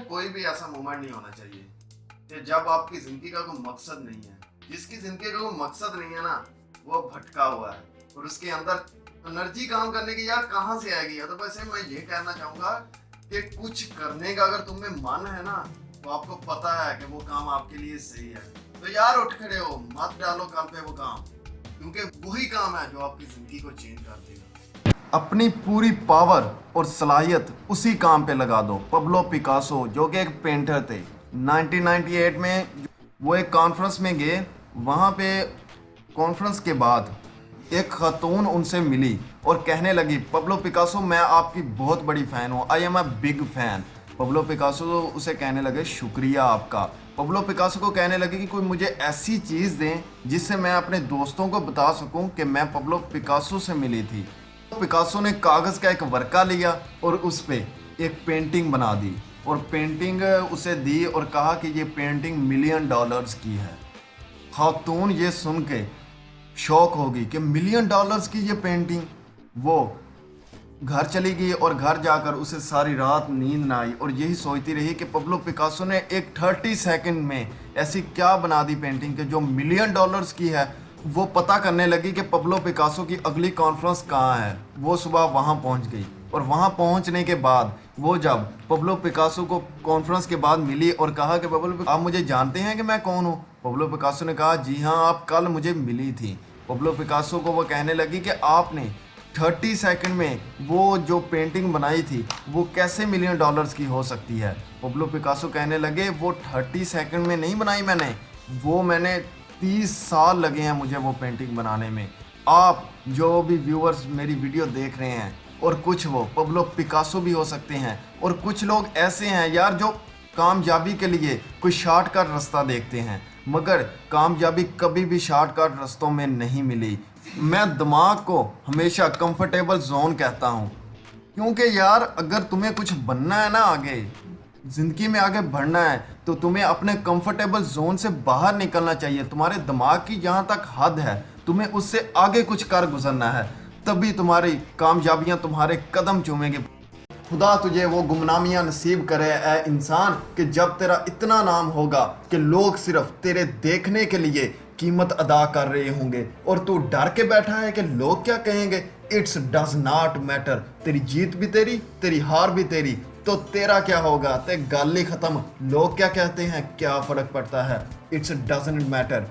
कोई भी ऐसा मोमेंट नहीं होना चाहिए कि जब आपकी जिंदगी का कोई मकसद नहीं है। जिसकी जिंदगी का कोई मकसद नहीं है ना, वो भटका हुआ है और उसके अंदर एनर्जी काम करने की यार कहाँ से आएगी। तो वैसे मैं ये कहना चाहूंगा कि कुछ करने का अगर तुम्हें मन है ना, तो आपको पता है कि वो काम आपके लिए सही है, तो यार उठ खड़े हो, मत डालो कल पे वो काम, क्योंकि वही काम है जो आपकी जिंदगी को चेंज कर देगा। अपनी पूरी पावर और सलाहियत उसी काम पे लगा दो। पब्लो पिकासो जो कि एक पेंटर थे, 1998 में वो एक कॉन्फ्रेंस में गए। वहाँ पे कॉन्फ्रेंस के बाद एक खातून उनसे मिली और कहने लगी, पब्लो पिकासो मैं आपकी बहुत बड़ी फ़ैन हूँ, I am a big fan. Pablo Picasso उसे कहने लगे शुक्रिया आपका। पब्लो पिकासो को कहने लगे कि कोई मुझे ऐसी चीज़ दें जिससे मैं अपने दोस्तों को बता सकूं कि मैं पब्लो पिकासो से मिली थी। पिकासो ने कागज़ का एक वर्का लिया और उस पर एक पेंटिंग बना दी और पेंटिंग उसे दी और कहा कि ये पेंटिंग $1 मिलियन की है। खातून ये सुन के शौक होगी कि $1 मिलियन की ये पेंटिंग। वो घर चली गई और घर जाकर उसे सारी रात नींद ना आई और यही सोचती रही कि पब्लो पिकासो ने एक 30 सेकंड में ऐसी क्या बना दी पेंटिंग के जो $1 मिलियन की है। वो पता करने लगी कि पब्लो पिकासो की अगली कॉन्फ्रेंस कहाँ है। वो सुबह वहाँ पहुँच गई और वहाँ पहुँचने के बाद वो जब पब्लो पिकासो को कॉन्फ्रेंस के बाद मिली और कहा कि पब्लो आप मुझे जानते हैं कि मैं कौन हूँ। पब्लो पिकासो ने कहा जी हाँ, आप कल मुझे मिली थी। पब्लो पिकासो को वो कहने लगी कि आपने 30 सेकंड में वो जो पेंटिंग बनाई थी वो कैसे $1 मिलियन की हो सकती है। पब्लो पिकासो कहने लगे वो 30 सेकंड में नहीं बनाई मैंने 30 साल लगे हैं मुझे वो पेंटिंग बनाने में। आप जो भी व्यूअर्स मेरी वीडियो देख रहे हैं, और कुछ वो पब्लो पिकासो भी हो सकते हैं, और कुछ लोग ऐसे हैं यार जो कामयाबी के लिए कोई शॉर्टकट रास्ता देखते हैं, मगर कामयाबी कभी भी शॉर्टकट रास्तों में नहीं मिली। मैं दिमाग को हमेशा कंफर्टेबल जोन कहता हूँ, क्योंकि यार अगर तुम्हें कुछ बनना है ना, आगे ज़िंदगी में आगे बढ़ना है, तो तुम्हें अपने कंफर्टेबल जोन से बाहर निकलना चाहिए। तुम्हारे दिमाग की जहाँ तक हद है, तुम्हें उससे आगे कुछ कर गुजरना है, तभी तुम्हारी कामयाबियाँ तुम्हारे कदम चूमेंगे। खुदा तुझे वो गुमनामियाँ नसीब करे ए इंसान कि जब तेरा इतना नाम होगा कि लोग सिर्फ तेरे देखने के लिए कीमत अदा कर रहे होंगे और तू डर के बैठा है कि लोग क्या कहेंगे। इट्स डज नॉट मैटर, तेरी जीत भी तेरी, तेरी हार भी तेरी, तो तेरा क्या होगा, ते गाली खत्म, लोग क्या कहते हैं क्या फर्क पड़ता है। It's doesn't matter.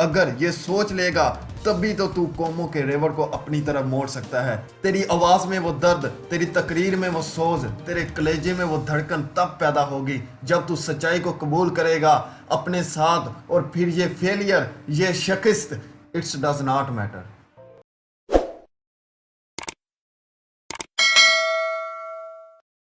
अगर ये सोच लेगा तभी तो तू कौमों के रेवर को अपनी तरफ मोड़ सकता है। तेरी आवाज़ में वो दर्द, तेरी तकरीर में वो सोज, तेरे कलेजे में वो धड़कन तब पैदा होगी जब तू सच्चाई को कबूल करेगा अपने साथ। और फिर ये फेलियर, ये शिकस्त, इट्स डज नॉट मैटर।